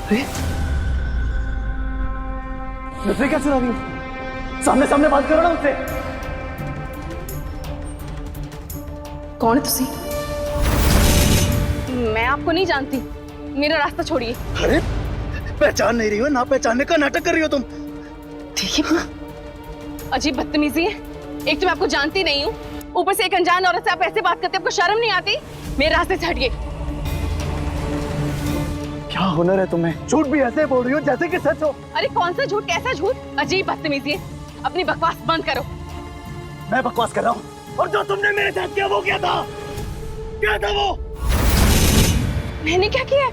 अरे नजरें क्या चुरा रही हो? सामने सामने बात करो ना उससे। कौन है तुसी? मैं आपको नहीं जानती, मेरा रास्ता छोड़िए। अरे पहचान नहीं रही हो, ना पहचानने का नाटक कर रही हो तुम। देखिए अजीब बदतमीजी है। एक तो मैं आपको जानती नहीं हूँ, ऊपर से एक अनजान औरत से आप ऐसे बात करते, आपको शर्म नहीं आती? मेरे रास्ते से हटिए। क्या हुनर है तुम्हें? झूठ भी ऐसे बोल रही हो जैसे कि सच हो। अरे कौन सा झूठ, कैसा झूठ? अजीब बदतमीजी है। अपनी बकवास बंद करो। मैं बकवास कर रहा हूँ? और जो तुमने मेरे साथ किया वो क्या था? क्या था वो? मैंने क्या किया?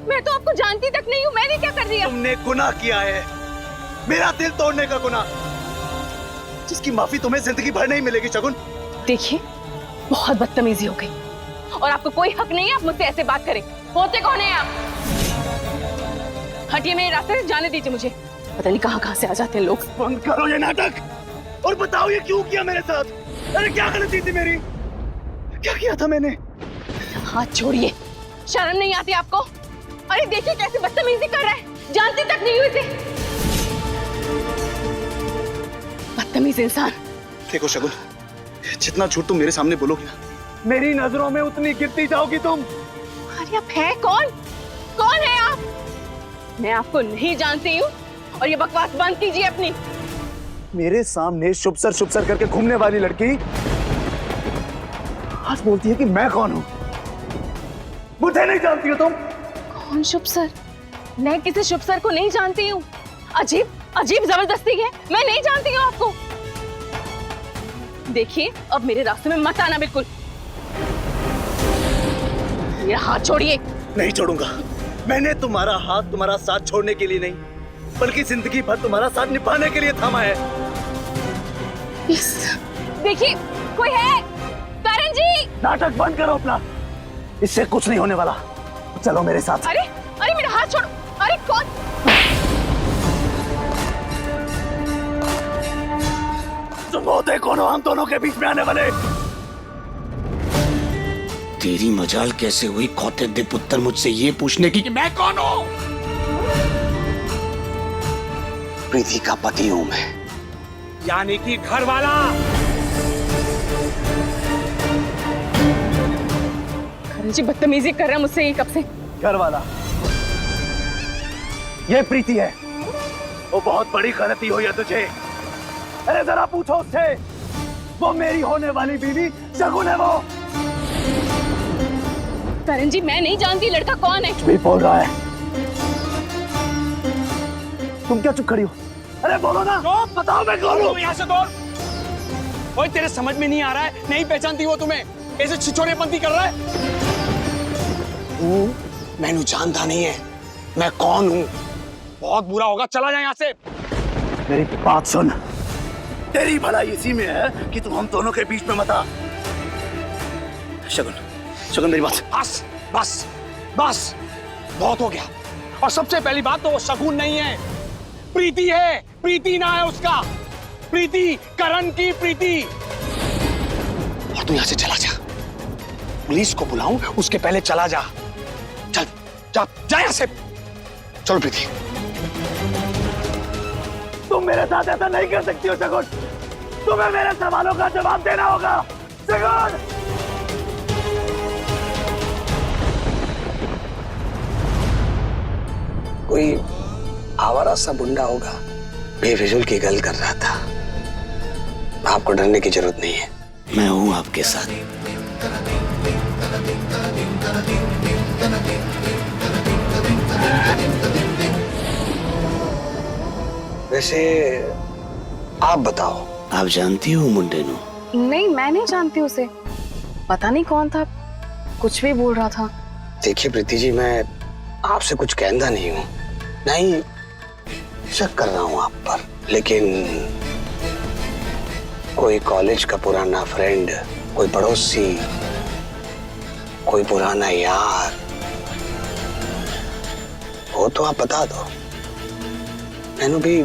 मैं तो आपको जानती तक नहीं हूँ। मैंने क्या कर दिया? तुमने गुनाह किया है, मेरा दिल तोड़ने का गुनाह, जिसकी माफी तुम्हें जिंदगी भर नहीं मिलेगी शगुन। देखिए बहुत बदतमीजी हो गई और आपको कोई हक नहीं है आप मुझसे ऐसे बात करें। होते कौन है आप? हटिए मेरे रास्ते से, जाने दीजिए मुझे। पता नहीं कहाँ से आ जाते हैं लोग। बंद करो ये नाटक और बताओ ये क्यों किया मेरे साथ? अरे क्या गलती थी मेरी? क्या किया था मैंने? हाथ छोड़िए, शर्म नहीं आती आपको? अरे देखिए कैसे बदतमीजी कर रहा है, जानती तक नहीं हुई इसे। बदतमीज इंसान। देखो शगुन, जितना झूठ तुम मेरे सामने बोलोगी ना, मेरी नजरों में उतनी गिरती जाओगी तुम। अरे आप है कौन? कौन है आप? मैं आपको नहीं जानती हूँ और ये बकवास बंद कीजिए अपनी। मेरे सामने शुभ सर करके घूमने वाली लड़की आज बोलती है कि मैं कौन हूँ? मुझे नहीं जानती हो तुम? कौन शुभ सर? मैं किसी शुभ सर को नहीं जानती हूँ। अजीब अजीब जबरदस्ती है, मैं नहीं जानती हूँ आपको। देखिए अब मेरे रास्ते में मत आना बिल्कुल। मेरा हाथ छोड़िए। नहीं छोड़ूंगा। मैंने तुम्हारा हाथ तुम्हारा साथ छोड़ने के लिए नहीं, बल्कि जिंदगी भर तुम्हारा साथ निभाने के लिए थामा है। देखिए कोई है? करण जी! नाटक बंद करो अपना, इससे कुछ नहीं होने वाला। चलो मेरे साथ। अरे अरे मेरा हाथ छोड़ो। अरे कौन? तुम होते कौन हो हम दोनों के बीच में आने वाले? तेरी मजाल कैसे हुई खौते दे पुत्र मुझसे ये पूछने की कि मैं कौन हूं? प्रीति का पति हूं मैं, यानी कि घर वाला। करण जी बदतमीजी कर रहा है मुझसे ये कब से? घर वाला ये प्रीति है। वो बहुत बड़ी गलती हुई है तुझे। अरे जरा पूछो उससे, वो मेरी होने वाली बीवी शगुन है। वो करण जी मैं नहीं जानती लड़का कौन है। भी बोल रहा है। तुम क्या चुप खड़ी हो? अरे बोलो ना, बताओ मैं कौन हूँ? यहाँ से दौड़। ओए तेरे समझ में नहीं आ रहा है? नहीं पहचानती वो तुम्हें? ऐसे छिछोरेपंती कर रहा है? मैंने जानता नहीं है मैं कौन हूं। बहुत बुरा होगा, चला जाए यहाँ से। मेरी बात सुन, तेरी भलाई इसी में है कि तू हम दोनों के बीच में मत आ। शगुन, शगुन मेरी बात। बस बस बस, बहुत हो गया। और सबसे पहली बात तो वो शगुन नहीं है, प्रीति है। प्रीति ना है उसका, प्रीति करण की प्रीति। और तू यहां से चला जा, पुलिस को बुलाऊं उसके पहले चला जा। चल जा जा यहां से। चलो प्रीति। तुम मेरे साथ ऐसा नहीं कर सकती हो शगुन। तुम्हें मेरे सवालों का जवाब देना होगा शगुन। कोई आवारा सा बुंडा होगा, बेफिजूल की गल कर रहा था। आपको डरने की जरूरत नहीं है, मैं हूं आपके साथ। वैसे आप बताओ, आप जानती हो मुंडे नु? नहीं मैं नहीं जानती उसे, पता नहीं कौन था, कुछ भी बोल रहा था। देखिए प्रीति जी, मैं आपसे कुछ कहता नहीं हूँ, नहीं शक कर रहा हूँ आप पर, लेकिन कोई कॉलेज का पुराना फ्रेंड, कोई पड़ोसी, कोई पुराना यार हो तो आप बता दो, मैंने भी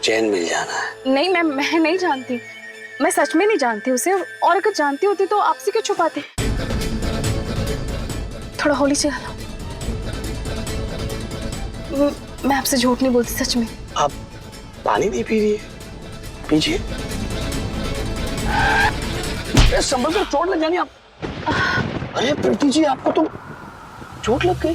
चैन मिल जाना है। नहीं मैं नहीं जानती, मैं सच में नहीं जानती उसे, और अगर जानती होती तो आपसे क्यों छुपाते? थोड़ा होली से लो। मैं आपसे झूठ नहीं बोलती, सच में। आप पानी नहीं पी रही है? पीजिए। संभल कर, चोट लग जानी आप। अरे प्रीति जी, आपको तो चोट लग गई।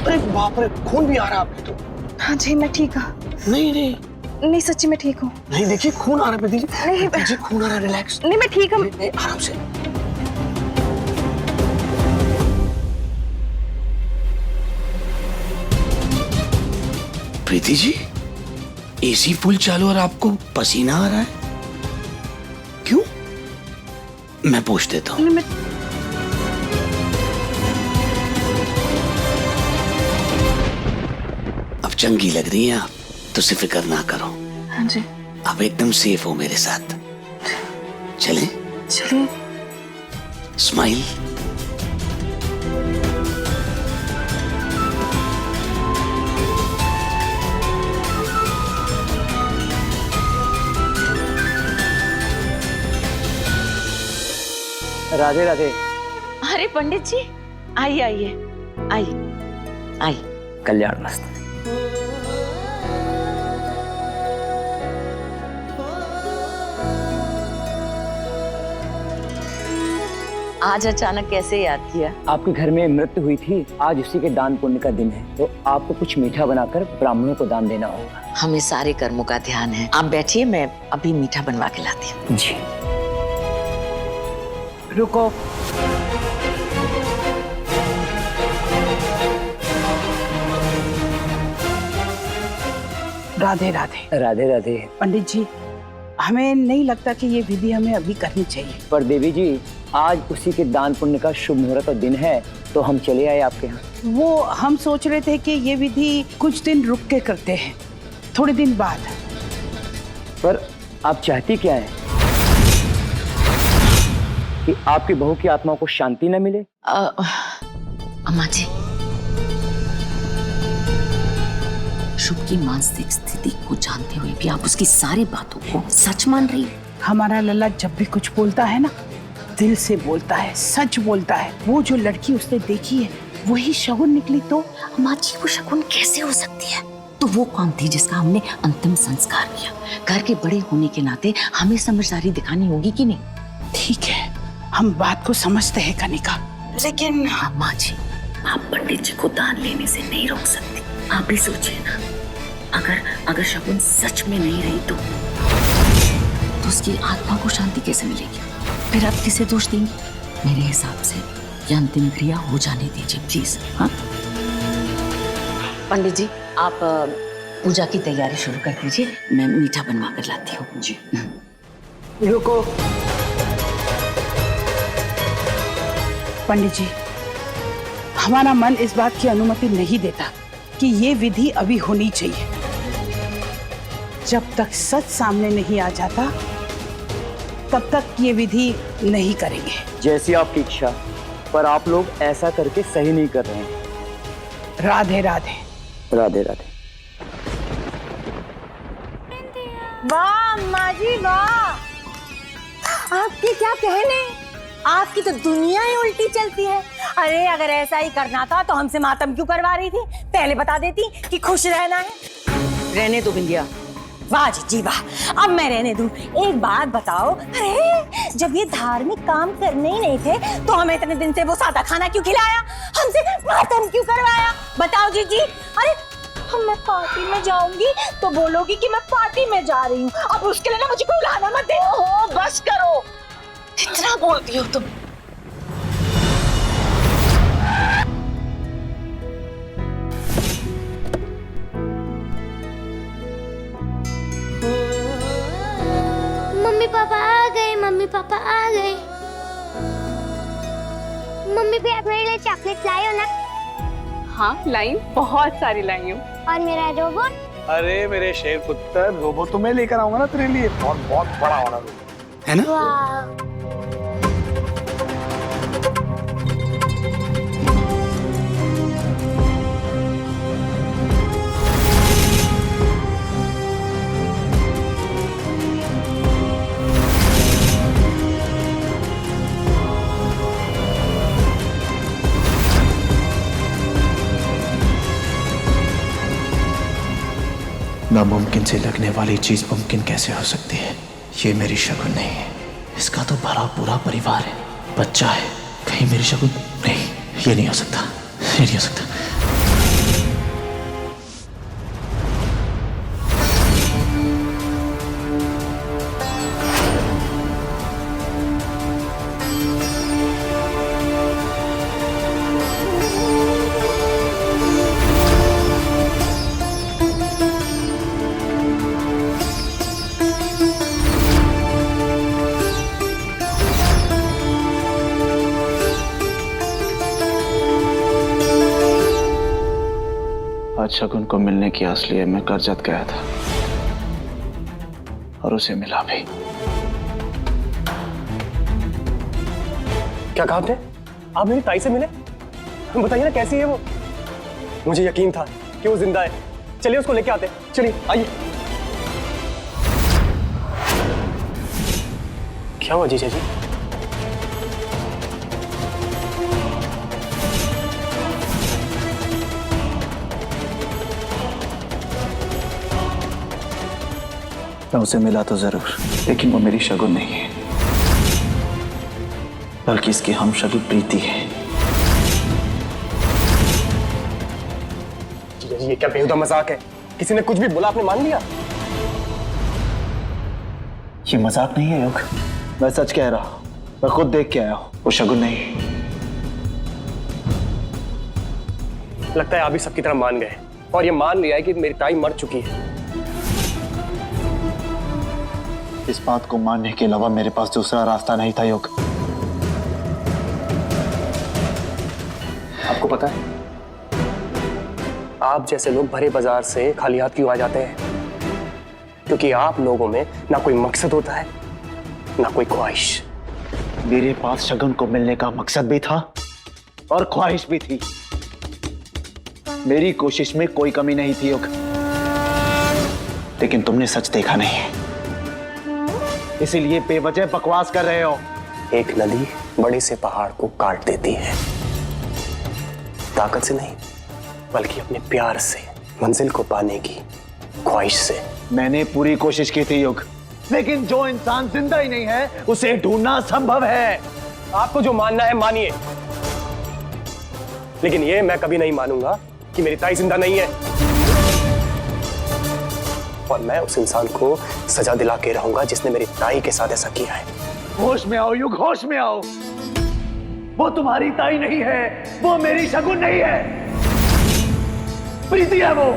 अरे बाप रे, खून भी आ रहा है आपके तो। हाँ जी, मैं ठीक हूँ। नहीं नहीं नहीं, सच्ची मैं ठीक हूँ। नहीं, देखिए खून आ रहा है प्रीति जी। नहीं, प्रीति जी, खून आ रहा है, रिलैक्स। नहीं, मैं ठीक हूँ। आराम से। प्रीति जी, एसी फुल चालू और आपको पसीना आ रहा है, क्यों? मैं पूछ देता हूँ। मैं अब चंगी लग रही हैं आप, तो सिर्फ फिक्र ना करो। हाँ जी, आप एकदम सेफ हो मेरे साथ। चलें? चलिए। स्माइल। राधे राधे। अरे पंडित जी, आइए आइए आइए आइए। कल्याण मस्त। आज अचानक कैसे याद किया? आपके घर में मृत्यु हुई थी, आज उसी के दान पुण्य का दिन है, तो आपको कुछ मीठा बनाकर ब्राह्मणों को दान देना होगा। हमें सारे कर्मों का ध्यान है। आप बैठिए, मैं अभी मीठा बनवा के लाती हूँ। जी। रुको। राधे राधे। राधे राधे। पंडित जी, हमें नहीं लगता कि ये विधि हमें अभी करनी चाहिए। पर देवी जी, आज उसी के दान पुण्य का शुभ मुहूर्त और दिन है, तो हम चले आए आपके यहाँ। वो हम सोच रहे थे कि ये विधि कुछ दिन रुक के करते हैं, थोड़े दिन बाद। पर आप चाहती क्या है? कि आपकी बहू की आत्मा को शांति न मिले? अम्मा जी, शुभ की मानसिक स्थिति को जानते हुए भी आप उसकी सारी बातों को सच मान रही है? हमारा लल्ला जब भी कुछ बोलता है ना, दिल से बोलता है, सच बोलता है। वो जो लड़की उसने देखी है, वही शगुन निकली तो? अम्मा जी, वो शगुन कैसे हो सकती है? तो वो कौन थी जिसका हमने अंतिम संस्कार किया? घर के बड़े होने के नाते हमें समझदारी दिखानी होगी कि नहीं? ठीक है, हम बात को समझते हैं कनिका, लेकिन अम्मा जी, आप पंडित जी को दान लेने से नहीं रोक सकती। आप भी सोचिए ना, अगर शगुन सच में नहीं रही तो उसकी आत्मा को शांति कैसे मिलेगी? फिर आप किसे दोष देंगी? मेरे हिसाब से ये अंतिम क्रिया हो जाने दीजिए प्लीज। हाँ पंडित जी, आप पूजा की तैयारी शुरू कर दीजिए, मैं मीठा बनवा कर लाती हूँ। जी। रुको पंडित जी, हमारा मन इस बात की अनुमति नहीं देता कि ये विधि अभी होनी चाहिए। जब तक सच सामने नहीं आ जाता, तब तक ये विधि नहीं करेंगे। जैसी आपकी इच्छा, पर आप लोग ऐसा करके सही नहीं कर रहे हैं। राधे राधे। राधे राधे। वाह अम्मा जी वाह, आपके क्या कहने, आपकी तो दुनिया ही उल्टी चलती है। अरे अगर ऐसा ही करना था तो हमसे मातम क्यों करवा रही थी? पहले बता देती कि खुश रहना है। रहने दो बिंदिया। वाह जी वाह, अब मैं रहने दूं। एक बात बताओ, अरे जब ये धार्मिक काम करने ही नहीं थे तो हमें इतने दिन से वो सादा खाना क्यों खिलाया, हमसे मातम क्यों करवाया? बताओ जी। अरे हम मैं पार्टी में जाऊंगी तो बोलोगी कि मैं पार्टी में जा रही हूँ, अब उसके लिए ना मुझे बुलाना मत दे। ओहो, बस करो, कितना बोलती हो तुम। मम्मी पापा आ गए, मम्मी पापा आ गए। मम्मी भी आप मेरे लिए चॉकलेट लाए हो ना? हाँ लाई, बहुत सारी लाई हूँ। और मेरा रोबोट? अरे मेरे शेर पुत्र, रोबोट तो मैं लेकर आऊंगा ना तेरे लिए, बहुत बहुत बड़ा वाला रोबोट, है ना? वाह। नामुमकिन से लगने वाली चीज मुमकिन कैसे हो सकती है? ये मेरी शगुन नहीं है, इसका तो भरा पूरा परिवार है, बच्चा है। कहीं मेरी शगुन नहीं, ये नहीं हो सकता, ये नहीं हो सकता। आज शगुन को मिलने की आस लिए मैं करजत गया था और उसे मिला भी। क्या कहा आपने? आप मेरी ताई से मिले? बताइए ना कैसी है वो? मुझे यकीन था कि वो जिंदा है। चलिए उसको लेके आते हैं। चलिए आइए। क्या हुआ जीजा जी? मैं उसे मिला तो जरूर, लेकिन वो मेरी शगुन नहीं है, बल्कि इसकी हम शगुन प्रीति है। जीजा जी ये क्या बेहुदा मजाक है? किसी ने कुछ भी बोला आपने मान लिया? ये मजाक नहीं है योग, मैं सच कह रहा हूं, मैं खुद देख के आया हूं, वो शगुन नहीं है। लगता है आप भी सबकी तरह मान गए और ये मान लिया है कि मेरी ताई मर चुकी है। इस बात को मानने के अलावा मेरे पास दूसरा रास्ता नहीं था योग। आपको पता है आप जैसे लोग भरे बाजार से खाली हाथ क्यों आ जाते हैं? क्योंकि आप लोगों में ना कोई मकसद होता है ना कोई ख्वाहिश। मेरे पास शगुन को मिलने का मकसद भी था और ख्वाहिश भी थी। मेरी कोशिश में कोई कमी नहीं थी योग, लेकिन तुमने सच देखा नहीं है, इसीलिए बेवजह बकवास कर रहे हो। एक नदी बड़े से पहाड़ को काट देती है, ताकत से नहीं बल्कि अपने प्यार से, मंजिल को पाने की ख्वाहिश से। मैंने पूरी कोशिश की थी युग, लेकिन जो इंसान जिंदा ही नहीं है उसे ढूंढना संभव है। आपको जो मानना है मानिए, लेकिन ये मैं कभी नहीं मानूंगा कि मेरी ताई जिंदा नहीं है, और मैं उस इंसान को सजा दिला के रहूंगा जिसने मेरी ताई के साथ ऐसा किया है। होश में आओ युग, होश में आओ। वो तुम्हारी ताई नहीं है, वो मेरी शगुन नहीं है, प्रीति है वो।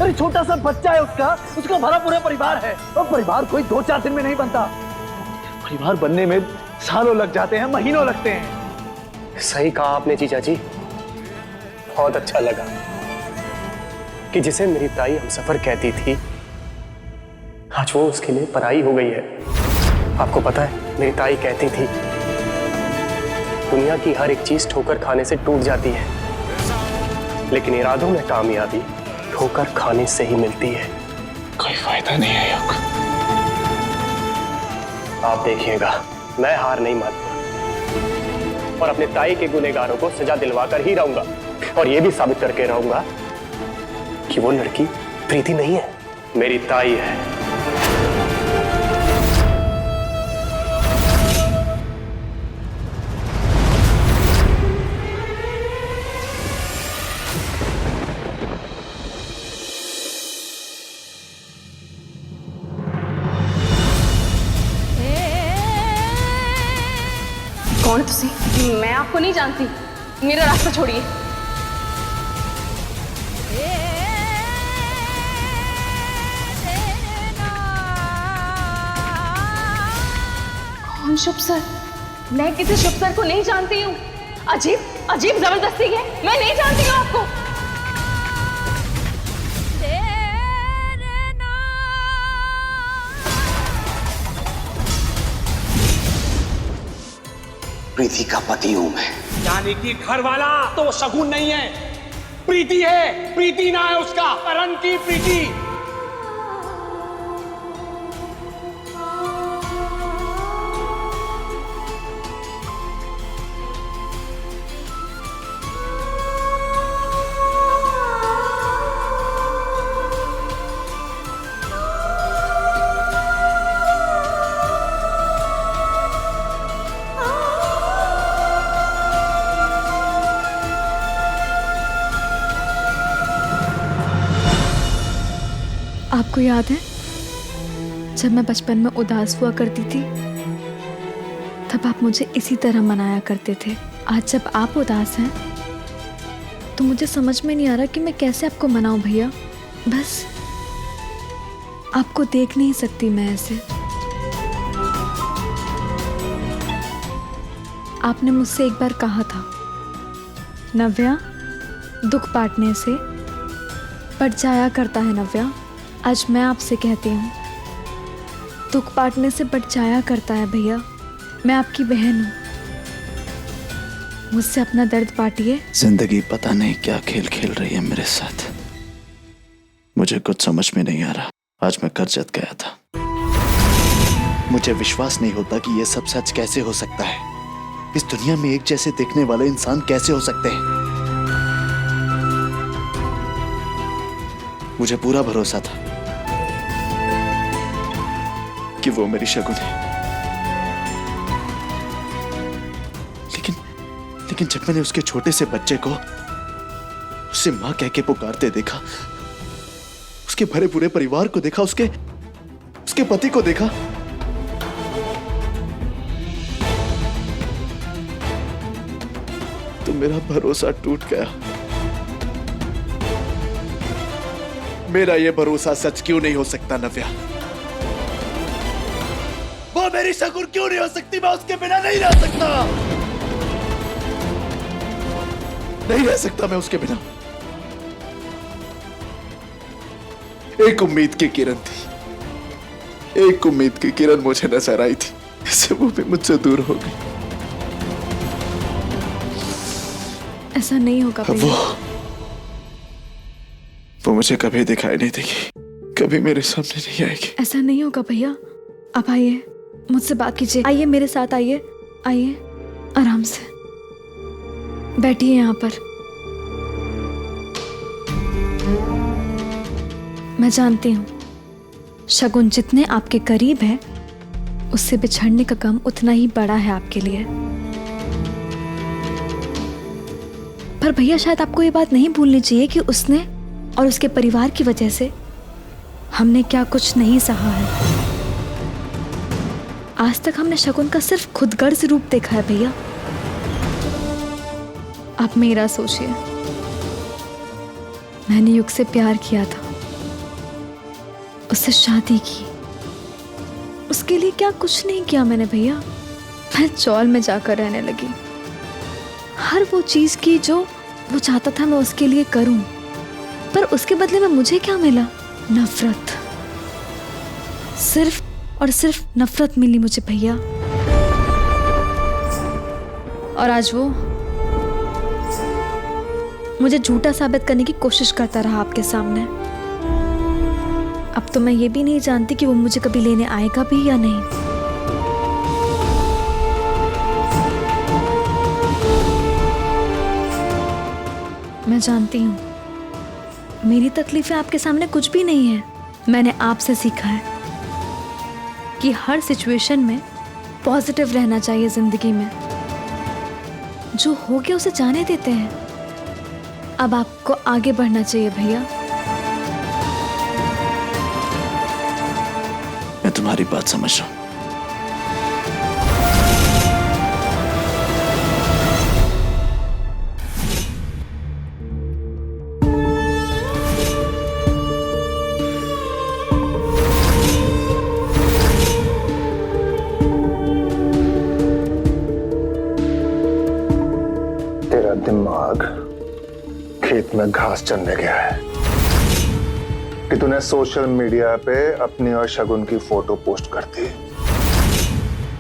अरे छोटा सा बच्चा है उसका भरा पूरा परिवार है, और परिवार कोई 2-4 दिन में नहीं बनता। परिवार बनने में सालों लग जाते हैं, महीनों लगते हैं। सही कहा आपने जीजा जी, बहुत अच्छा लगा कि जिसे मेरी ताई हमसफर कहती थी आज वो उसके लिए पराई हो गई है। आपको पता है मेरी ताई कहती थी दुनिया की हर एक चीज ठोकर खाने से टूट जाती है, लेकिन इरादों में कामयाबी ठोकर खाने से ही मिलती है। कोई फायदा नहीं है योग। आप देखिएगा मैं हार नहीं मानूंगा और अपने ताई के गुनहगारों को सजा दिलवाकर ही रहूंगा, और यह भी साबित करके रहूंगा कि वो लड़की प्रीति नहीं है, मेरी ताई है। कौन तुसी? मैं आपको नहीं जानती, मेरा रास्ता छोड़िए। कौन शुभ सर? मैं किसी शुभ सर को नहीं जानती हूँ। अजीब अजीब जबरदस्ती है, मैं नहीं जानती हूँ आपको। प्रीति का पति हूं मैं। यानी कि घर वाला तो वो शगुन नहीं है, प्रीति है। प्रीति ना है उसका, करण की प्रीति। आपको याद है जब मैं बचपन में उदास हुआ करती थी, तब आप मुझे इसी तरह मनाया करते थे। आज जब आप उदास हैं तो मुझे समझ में नहीं आ रहा कि मैं कैसे आपको मनाऊं भैया। बस आपको देख नहीं सकती मैं ऐसे। आपने मुझसे एक बार कहा था, नव्या, दुख बांटने से बढ़ जाया करता है नव्या। आज मैं आपसे कहती हूँ, दुख बांटने से बढ़ जाया करता है भैया। मैं आपकी बहन हूँ, मुझसे अपना दर्द बांटिए। जिंदगी पता नहीं क्या खेल खेल रही है मेरे साथ, मुझे कुछ समझ में नहीं आ रहा। आज मैं कर्जत गया था, मुझे विश्वास नहीं होता कि यह सब सच कैसे हो सकता है। इस दुनिया में एक जैसे दिखने वाले इंसान कैसे हो सकते हैं। मुझे पूरा भरोसा था कि वो मेरी शगुन है, लेकिन जब मैंने उसके छोटे से बच्चे को उसे मां कह के पुकारते देखा, उसके भरे पूरे परिवार को देखा, उसके पति को देखा, तो मेरा भरोसा टूट गया। मेरा ये भरोसा सच क्यों नहीं हो सकता नव्या? वो मेरी शगुन क्यों नहीं हो सकती? मैं उसके बिना नहीं रह सकता, नहीं रह सकता मैं उसके बिना। एक उम्मीद की किरण थी, एक उम्मीद की किरण मुझे नजर आई थी, इससे वो भी मुझसे दूर हो गई। ऐसा नहीं होगा भैया। वो मुझे कभी दिखाई नहीं देगी, कभी मेरे सामने नहीं आएगी। ऐसा नहीं होगा भैया। आप आइए, मुझसे बात कीजिए। आइए मेरे साथ, आइए आइए, आराम से बैठिए यहाँ पर। मैं जानती हूँ शगुन जितने आपके करीब है, उससे बिछड़ने का गम उतना ही बड़ा है आपके लिए। पर भैया शायद आपको ये बात नहीं भूलनी चाहिए कि उसने और उसके परिवार की वजह से हमने क्या कुछ नहीं सहा है। आज तक हमने शगुन का सिर्फ खुदगर्ज रूप देखा है भैया। आप मेरा सोचिए, मैंने युग से प्यार किया था, उससे शादी की, उसके लिए क्या कुछ नहीं किया मैंने भैया। मैं चौल में जाकर रहने लगी, हर वो चीज की जो वो चाहता था मैं उसके लिए करूं, पर उसके बदले में मुझे क्या मिला? नफरत, सिर्फ और सिर्फ नफरत मिली मुझे भैया। और आज वो मुझे झूठा साबित करने की कोशिश करता रहा आपके सामने। अब तो मैं ये भी नहीं जानती कि वो मुझे कभी लेने आएगा भी या नहीं। मैं जानती हूँ मेरी तकलीफें आपके सामने कुछ भी नहीं है। मैंने आपसे सीखा है कि हर सिचुएशन में पॉजिटिव रहना चाहिए जिंदगी में। जो हो गया उसे जाने देते हैं, अब आपको आगे बढ़ना चाहिए भैया। मैं तुम्हारी बात समझ रहा हूं। तेरा दिमाग खेत में घास चरने गया है कि तूने सोशल मीडिया पे अपनी और शगुन की फोटो पोस्ट कर दी।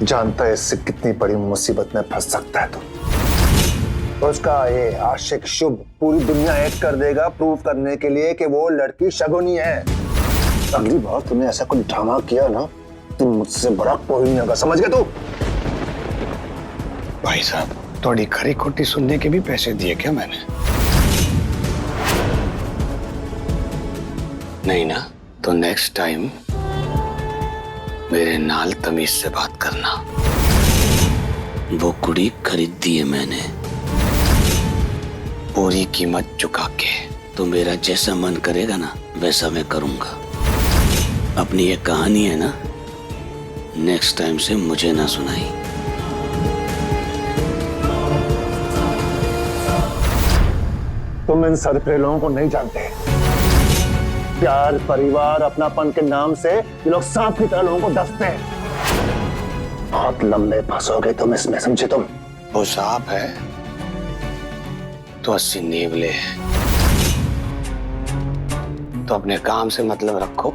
जानता है इससे कितनी बड़ी मुसीबत में फंस सकता है तू। उसका ये आशिक शुभ पूरी दुनिया ऐड कर देगा प्रूव करने के लिए कि वो लड़की शगुन ही है। अगली बार तूने ऐसा कोई ड्रामा किया ना, तुम मुझसे बड़ा कोई नहीं होगा, समझ गए तू? भाई साहब, थोड़ी खरी खोटी सुनने के भी पैसे दिए क्या मैंने? नहीं ना, तो नेक्स्ट टाइम मेरे नाल तमीज से बात करना। वो कुड़ी खरीद दी है मैंने, पूरी कीमत चुका के। तो मेरा जैसा मन करेगा ना वैसा मैं करूंगा। अपनी ये कहानी है ना, नेक्स्ट टाइम से मुझे ना सुनाई। तुम इन सरफरे लोगों को नहीं जानते। प्यार, परिवार, अपनापन के नाम से ये लोग सांप की तरह लोगों को डसते हैं। बहुत लंबे फंसोगे तुम इसमें, समझे तुम? वो सांप है तो 80 नेवले हैं। तो अपने काम से मतलब रखो,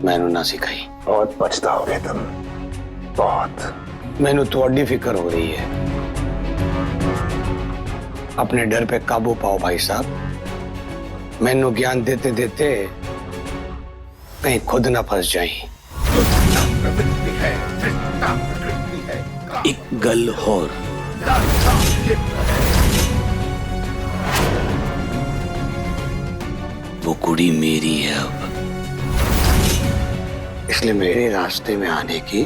मैनू ना सिखाई। बहुत पछताओगे तुम, बहुत। मैनू थोड़ी फिक्र हो रही है। अपने डर पे काबू पाओ भाई साहब। मैनू ज्ञान देते देते कहीं खुद ना फंस जाए। एक गल और, वो कुड़ी मेरी है अब, इसलिए मेरे रास्ते में आने की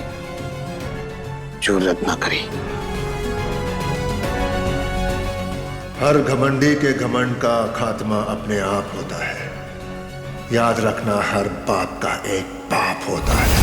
जरूरत ना करी। हर घमंडी के घमंड का खात्मा अपने आप होता है। याद रखना, हर बाप का एक बाप होता है।